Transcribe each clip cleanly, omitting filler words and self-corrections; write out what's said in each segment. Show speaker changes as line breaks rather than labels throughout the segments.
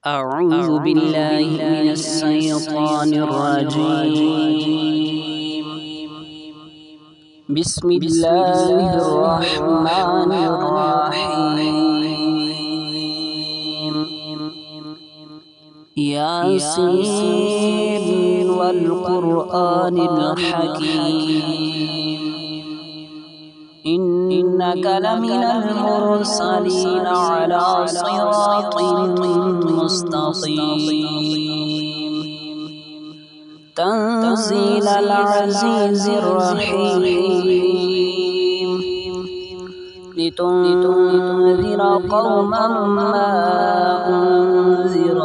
أعوذ بالله من الشيطان الرجيم. بسم الله الرحمن الرحيم. ياسين والقرآن الحكيم إنك لمن المرسلين على صراط مستقيم تنزيل العزيز الرحيم لتنذر قوما ما أنذر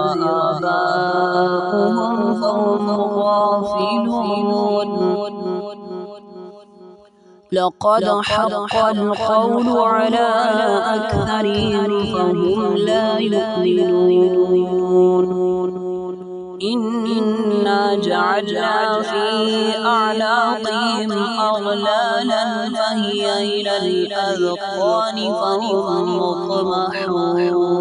آباؤهم فهم غافلون لقد حق القول على أكثرهم فهم لا يؤمنون إنا جعلنا في أعناقهم أغلالا فهي إلى الأذقان فهم مقمحون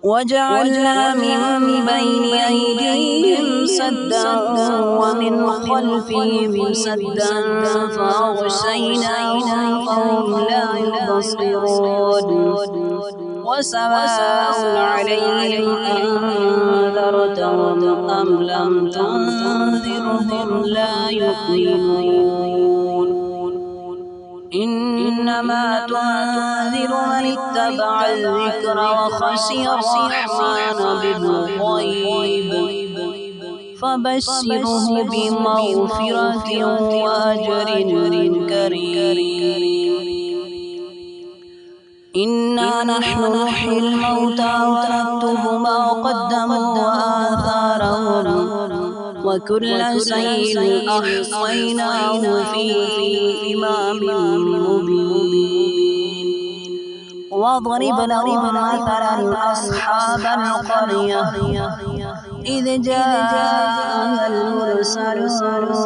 وجعلنا من بين أيديهم سدا ومن خلفهم سدا فأغشيناهم فهم لا يبصرون وسواء عليهم أنذرتهم أم لم تنذرهم لا يؤمنون إنما تنذر من اتبع الذكر وخشي الرحمن بالغيب فبشره بمغفرة وأجر كريم إنا نحن نحيي الموتى ونكتب ما قدموا وآثارهم وكل شيء أحصيناه في إمام مبين واضرب لهم مثلا أصحاب القرية إذ جاءها المرسلون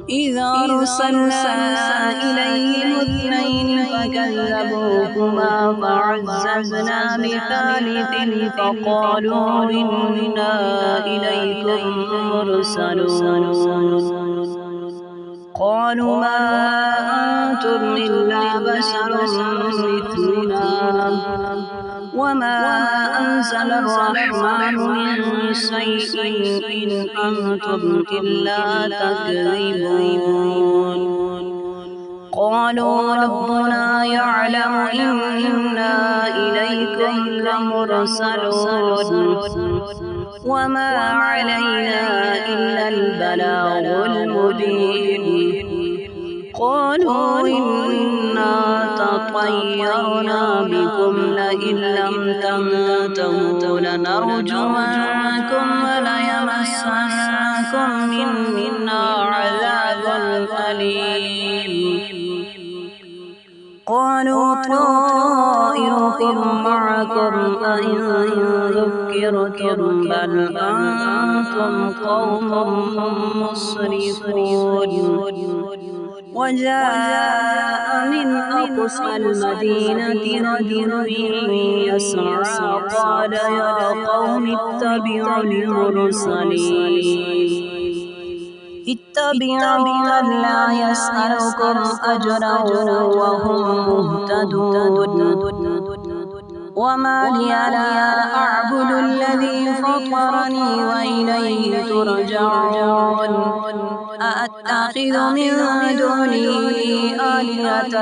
إذ أرسلنا إليهم اثنين فكذبوهما فعززنا بثالث فقالوا إنا إليكم مرسلون قالوا ما أنتم إلا بشر مثلنا وما أنزل الرحمن من شيء إن أنتم إلا تكذبون قالوا ربنا يعلم إنا إليكم لمرسلون وما علينا إلا البلاغ المبين قالوا إنا تطيرنا بكم لئن لم تنتهوا لنرجمنكم وليمسنكم منا عذاب أليم قالوا طائركم معكم أئن ذكرتم بل أنتم قوم مسرفون وجاء من أقصى المدينة رجل يسعى قال يا قوم اتبعوا المرسلين اتبعوا من لا يسألكم أجرا وهم مهتدون وما لي لا أعبد الذي فطرني وإليه ترجعون أأتخذ من دونه آلهة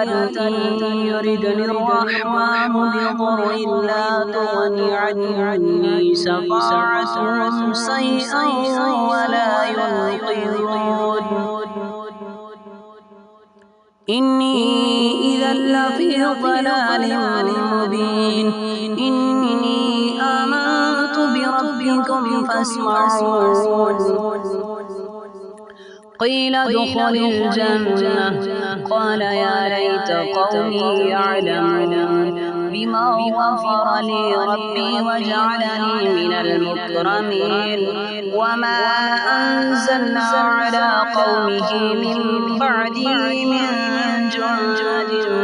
إن يردني الرحمن بضر لا تغني عني شفاعتهم شيئا ولا ينقذون إني إذا لفي ضلال مبين إني آمنت بربكم فاسمعون قيل ادخل الجنة قال يا ليت قومي يعلمون بما غفر لي ربي وجعلني من المكرمين وما أنزلنا على قومه من بعده من جند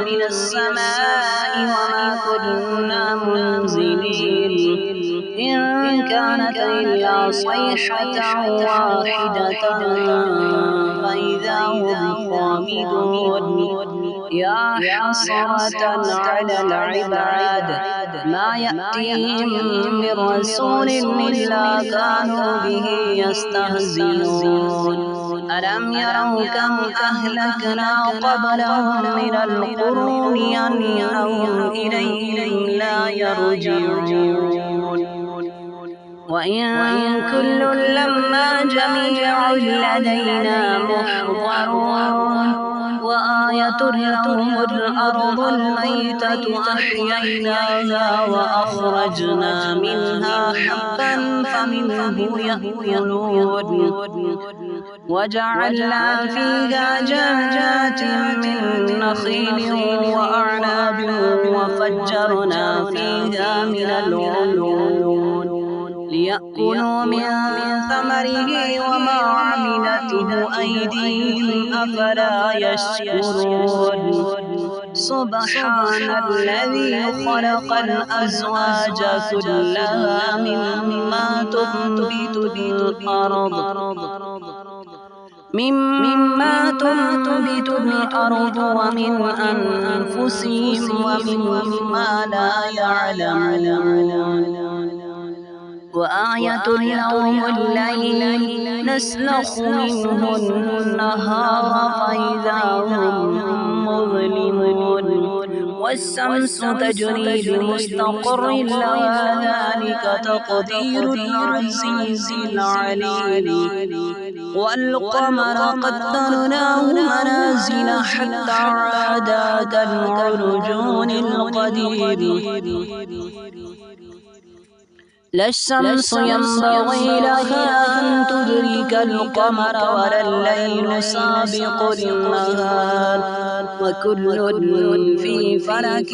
من السماء وما كنا منزلين إن كانت إلا صيحة واحدة فإذا هم خامدون يا حسرة على العباد ما يأتيهم من رسول إلا كانوا به يستهزئون ألم يروا كم أهلكنا قبلهم من القرون أنهم إليهم لا يرجعون وإن كل لما جميع لدينا محضرون وآية لهم الأرض الميتة أحييناها وأخرجنا منها حبا فمنه يأكلون وجعلنا فيها جنات من نخيل وأعناب وفجرنا فيها من العيون ليأكلوا من ثمره وما عملته أيديهم أفلا يشكرون سبحان الذي خلق الأزواج كلها مما تنبت الأرض ومن أنفسهم ومما لا يعلمون وآية لهم الليل نسلخ منه النهار فإذا هم مظلمون والشمس تجري لمستقر لها ذلك تقدير العزيز العليم والقمر قدرناه منازل حتى عاد كالعرجون القديم لا الشمس ينبغي لها أن تدرك القمر ولا الليل سابق النهار وكل في فلك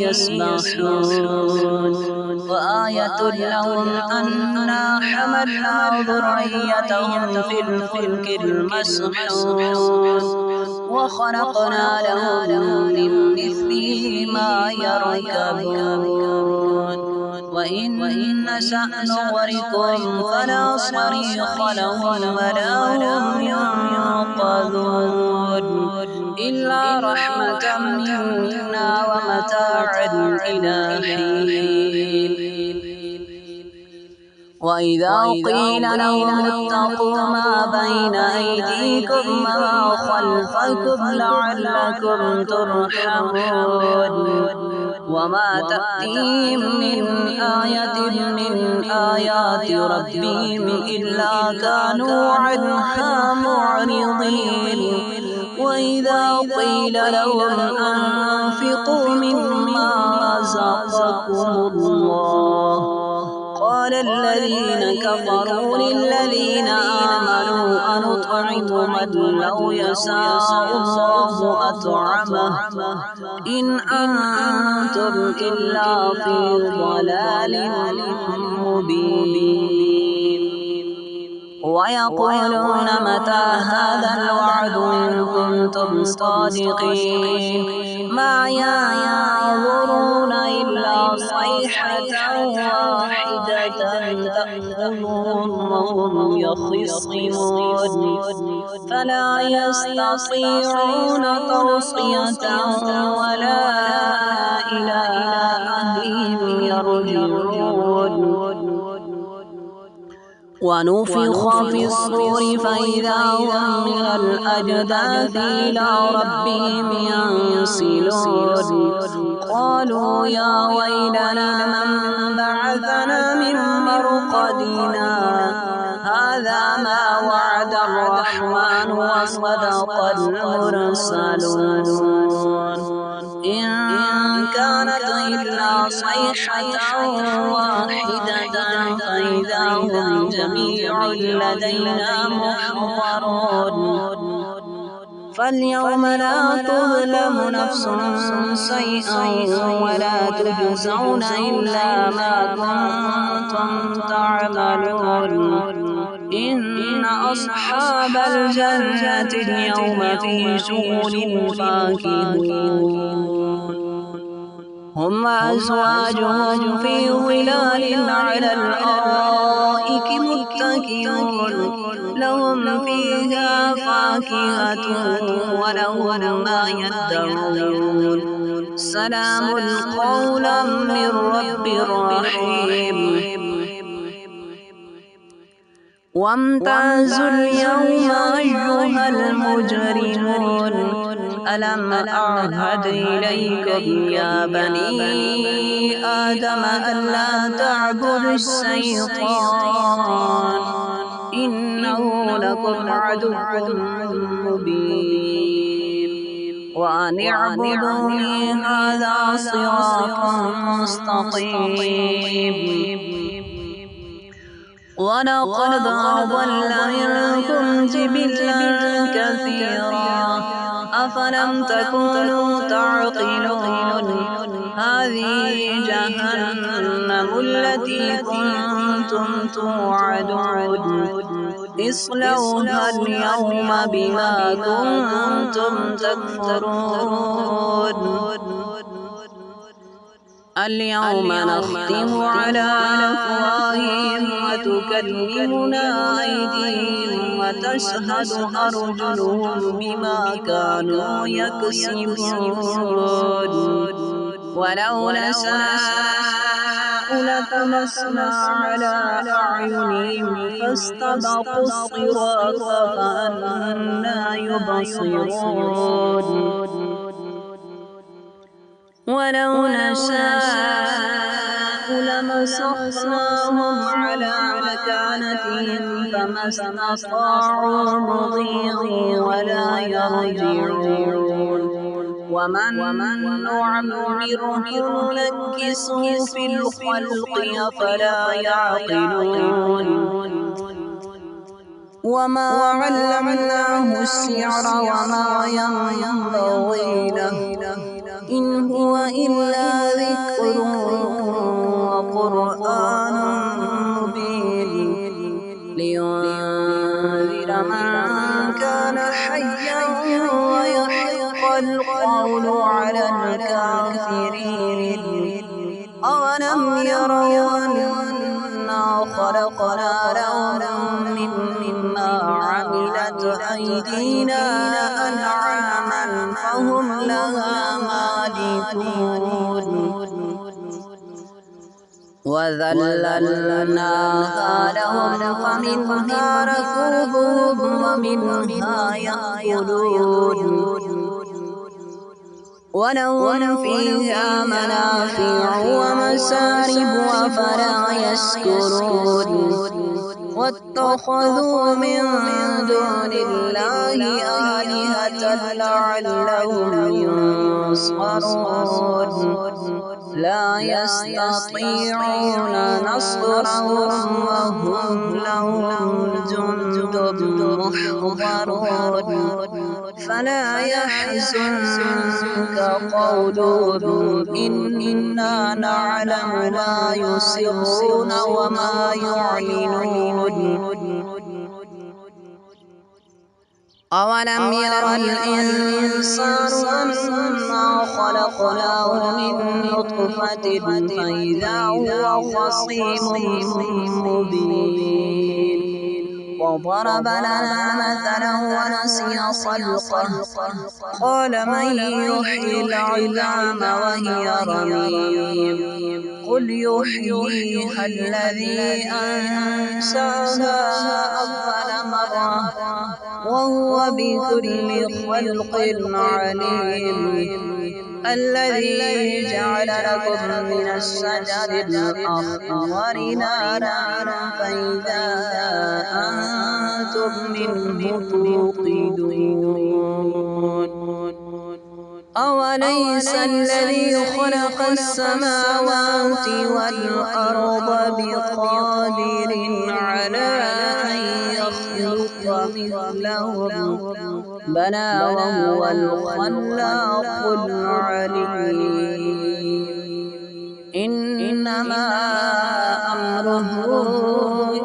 يسبحون وآية لهم أنا حملنا ذريتهم في الفلك المسحون وخلقنا لهم من مثله ما يركبون وإن نشأ نغرقهم فلا صريخ لهم ولا هم ينقذون إلا رحمة منا ومتاعا إلى حين وإذا قيل لهم اتقوا ما بين أيديكم وما خلفكم لعلكم ترحمون وما تأتيهم من آية من آيات ربهم إلا كانوا عنها معرضين وإذا قيل لهم أنفقوا مما رزقكم الله قال الذين كفروا للذين آمنوا أنطعم من لو يشاء الله أطعمه إن أنتم إلا في ضلال مبين ويقولون متى هذا الوعد إن كنتم صادقين ما ينظرون إلا صيحة واحدة تأخذهم وهم يخصمون فلا يستطيعون توصية ولا إلى أهلهم يرجعون ونفخ في الصور فإذا هم من الأجداث إلى ربهم ينسلون قالوا يا ويلنا من بعثنا من مرقدنا هذا ما وعد الرحمن وصدق المرسلون إن كانت إلا صيحة واحدة فإذا هم جميع لدينا محضرون فاليوم لا تظلم نفس شيئا ولا تجزون إلا ما كنتم تعملون إن أصحاب الجنة اليوم في شغل فاكهون هم وأزواجهم في ظلال على الأرائك متكئون لهم فيها فاكهة ولهم ما يدعون سلام قولا من رب رحيم وامتازوا اليوم أيها المجرمون ألم أعهد إليكم يا بني آدم ألا تعبدوا الشيطان إنه لكم عدو مبين وأن اعبدوني هذا صراط مستقيم ولقد أضل منكم جبلا كثيرا أفلم تكونوا تعقلون هذه جهنم التي كنتم توعدون اصلوها اليوم بما كنتم تكفرون اليوم نختم على أفواههم وتكلمنا أيديهم وتشهد أرجلهم بما كانوا يكسبون ولو نشاء لطمسنا على أعينهم فاستبقوا الصراط فأنى يبصرون ولو نشاء لمسخناهم على مكانتهم فما استطاعوا مضيا ولا يرجعون ومن نعمره ننكسه في الخلق أفلا يعقلون وما علمناه الشعر وما ينبغي له إن هو إلا ذكر وقرآن مبين لينذر من كان حيا ويحق القول على الكافرين أولم يروا أنا خلقنا لهم مما عملت أيدينا أنعاما فهم لها مالكون وذللناها لهم فمنها ركوبهم ومنها يأكلون ولهم فيها منافع ومشارب أفلا يشكرون واتخذوا من دون الله آلهة لعلهم ينصرون لا يستطيعون نصرهم وهم لهم جند محضرون فلا يحزنك قولهم إنا نعلم ما يسرون وما يعلنون أولم ير الإنسان أنا خلقناه من نطفة فإذا هو خصيم مبين وضرب لنا مثلا ونسي خلقه قال من يحيي العظام وهي رميم قل يحييها الذي أنشأها أول مرة وهو بكل خلق عليم الذي جعل لكم من الشجر الأخضر نارا فإذا أنتم منه توقدون أوليس الذي خلق السماوات والأرض بقادر على أن يخلق مثلهم بلى وهو الخلاق العليم إنما أمره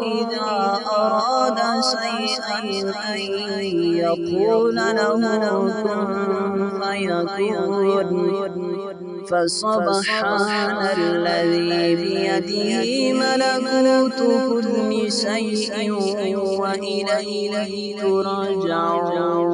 إذا أراد شيئا أن يقول له كن فيكون فسبحان الذي بيده ملكوت كل شيء وإليه ترجعون